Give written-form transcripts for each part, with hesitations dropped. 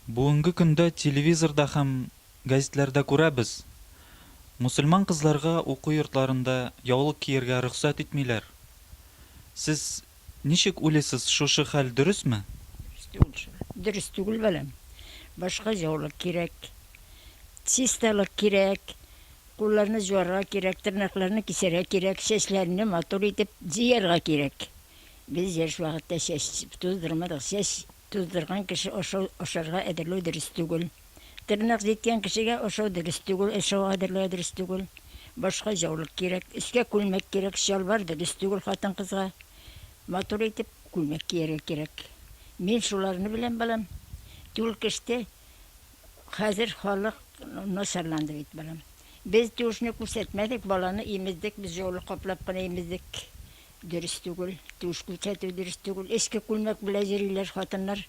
Бүгенге көндә телевизорда һәм гәзитләрдә күрәбез. Мусульман кызларга уку йортларында яулык кияргә рөхсәт итмиләр. Сез ничек уйлыйсыз, шушы хәл дөресме? Дөрес түгел балам. Башка җаулык кирәк. Чисталык кирәк. Кулларны җуарга кирәк, тырнакларны кисәргә кирәк, чәчләрне матур итеп җыярга кирәк. Без яшь вакытта чәч туздырмадык. Чәч туздырган кеше ашарга әдерләү дөрес түгел. Тырнак җиткән кешегә ашау дөрес түгел, ашауга әдерләү дөрес түгел. Башка җаулык кирәк, өскә күлмәк кирәк, шалбар дөрес түгел хатын-кызга. Матур итеп күлмәк кияргә кирәк. Мин шуларны беләм балам. Түл кеште хәзер халык начарланды бит балам. Без түшне күрсәтмәдек, баланы имездек, без җаулык каплап кына имездек. Дөрес түгел, түш күрсәтү дөрес түгел. Эшкә күлмәк белән йөриләр хатыннар.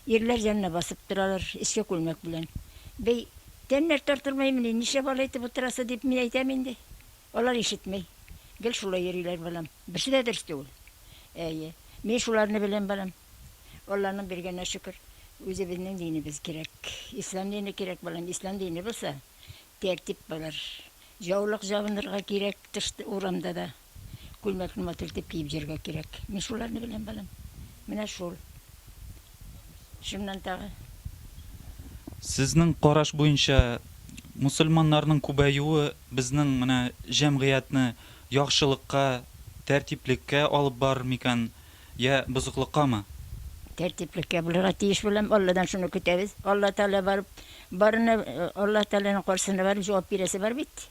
Ирләр янына басып торалар, эшкә күлмәк белән. Бей, тәннәр тартырмаймыни, нишлә бала итеп утырасы дип мин әйтәм инде. Алар ишетмәй. Гел шулай йөриләр балам. Берсе дә дөрес түгел. Әйе, мин шуларны беләм балам. Алланың бергәнә шөкер. Үзебезнең динебез кирәк. Ислам дине кирәк балам. Ислам дине булса, тәртип булыр. Җаулык җабынырга кирәк, тышты урамда да. Күлмәкне матур итеп киеп җиргә кирәк. Мин шуларны беләм балам. Менә шул. Шуннан тагы. Сезнең караш буенча мусульманнарның күбәюе безнең менә җәмгыятьне яхшылыкка, тәртиплеккә алып бар микән, я бозыклыккамы? Тәртиплеккә булырга тиеш беләм. Алладан шуны көтәбез. Алла Тәала барып, барыны Алла Тәаланың каршысына барып җавап бирәсе бар бит.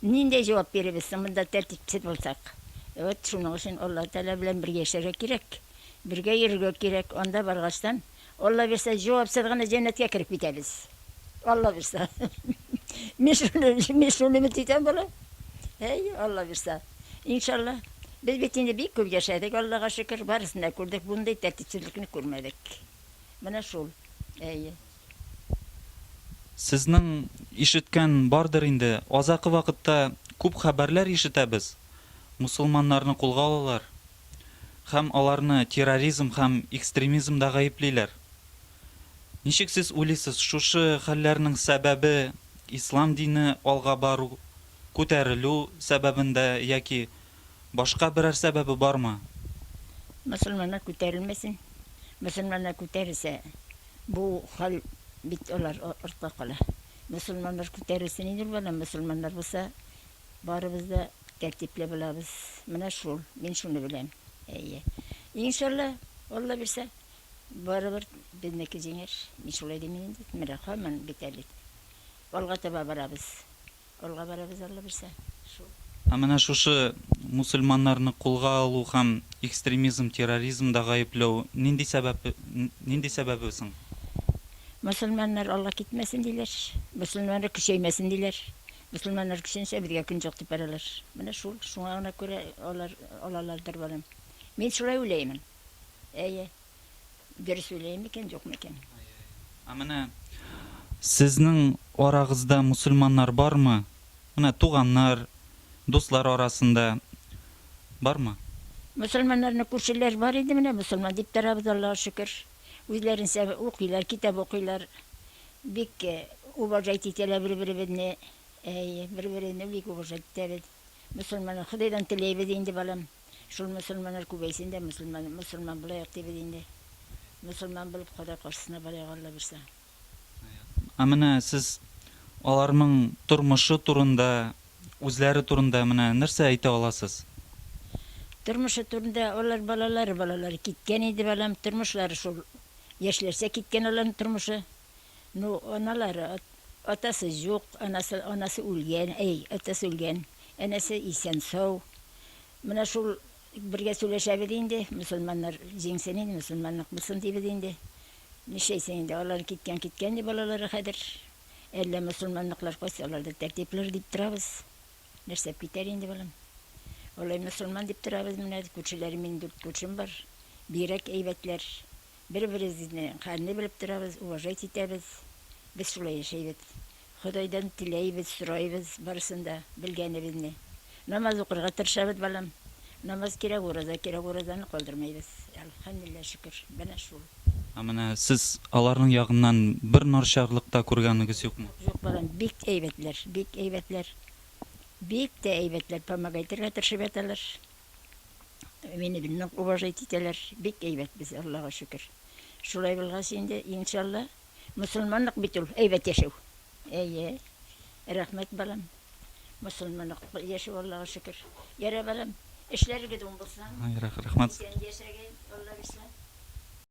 Нинди җавап бирәбез монда тәртипсез булсак? Вот шуның өчен Алла Тәала белән бергә яшәргә кирәк. Бергә йөрергә кирәк. Анда баргачтан Алла бирсә җавапсыз гына җәннәткә кирип китәбез. Алла бирсә. Мин шуны өмет итәм бала. Алла бирсә. Иншалла. Без бит инде бик күп яшәдек, Аллага шөкер, барысын да күрдек, бундай тәртипсезлекне күрмәдек. Менә шул. Сезнең ишеткән бардыр инде, азакы вакытта күп хәбәрләр ишетәбез. Мусулманнарны кулга алалар һәм аларны терроризм һәм экстремизмда гаеплиләр. Ничек сез уйлыйсыз, шушы хәлләрнең сәбәбе ислам дине алга бару, күтәрелү сәбәбендә яки башка берәр сәбәбе бармы? Мөселманнар күтәрелмәсен. Мөселманнар күтәрелсә, бу хәл бит алар артта кала. Мөселманнар күтәрелсен инде бала, мөселманнар булса, барыбыз да тәртипле булабыз. Менә шул, мин шуны беләм. Иншалла, Алла бирсә, барыбер безнеке җиңәр. Мин шулай дим инде. Менә һаман бит әле. Алга таба барабыз. Алга барабыз, Алла бирсә. Шул. Менә шушы мусульманнарны кулга алу һәм экстремизм, терроризмда гаепләү нинди сәбәбе соң? Мөселманнар Алла китмәсен диләр. Мөселманнар көчәймәсен диләр. Мөселманнар көчәйсә безгә көн җак дип баралар. Менә шул, шуңа гына күрә алалардыр балам. Мин шулай уйлыймын. Дөрес уйлыйм икән, юкмы икән? Менә сезнең арагызда мусульманнар бармы? Менә туганнар, дуслар арасында бармы? Мөселманнарны күршеләр бар иде, менә мөселман дип тарабыз, Аллага шөкер. Үзләренчә укыйлар, китап укыйлар. Бик уважать итәләр бер-беребезне. Бер-беребезне бик уважать итәбез. Мөселманнар Худайдан теләйбез инде балам. Шул мөселманнар күбәйсен дә мөселман булайык дибез инде. Мөселман булып Ходай каршысына барайык, Алла бирсә. Менә сез аларның тормышы турында, үзләре турында менә нәрсә әйтә аласыз? Тормышы турында алар балалары киткән иде балам, тормышлары шул. Яшьләрсә киткән аларның тормышы. Ну, аналары, атасы юк, анасы үлгән, атасы үлгән, әнәсе исән сау. Менә шул бергә сөйләшәбез инде, мөселманнар җиңсен инде, мөселманлык булсын дибез инде. Нишләйсең инде, алар киткән ди балалары хәзер. Әллә мөселманлыклар кайсыларда тәртипләр дип торабыз. Нәрсә китәр инде балам. Алай мөселман дип торабыз, менә күршеләрем, минем 4 күршем бар. Бирәк әйбәтләр. Бер-беребезне хәлне белеп торабыз, уважать итәбез. Без шулай яшәйбез. Худайдан теләйбез, сорайбыз, барысын да белгәнебезне. Намаз укырга тырышабыз балам. Намаз кирәк, ураза кирәк, уразаны калдырмайбыз. Әлхәмдүлилләһ, шөкер. Менә шул. Менә сез аларның ягыннан бер начарлык та күргәнегез юкмы? Жоқ балам, бик әйбәтләр, бик әйбәтләр. Бик тә әйбәтләр, помогать итәргә тырышып яталар. Мине биннән уважать итәләр. Бик әйбәт без, Аллага шөкер. Шулай булгас инде, иншалла, мусулманлык бит ул, әйбәт яшәү. Әйе. Рәхмәт балам. Мусулманлык яшәү, Аллага шөкер. Яра балам, эшләрегез уң булсын. Рәхмәт. Сен яшәргә, Алла бирсен.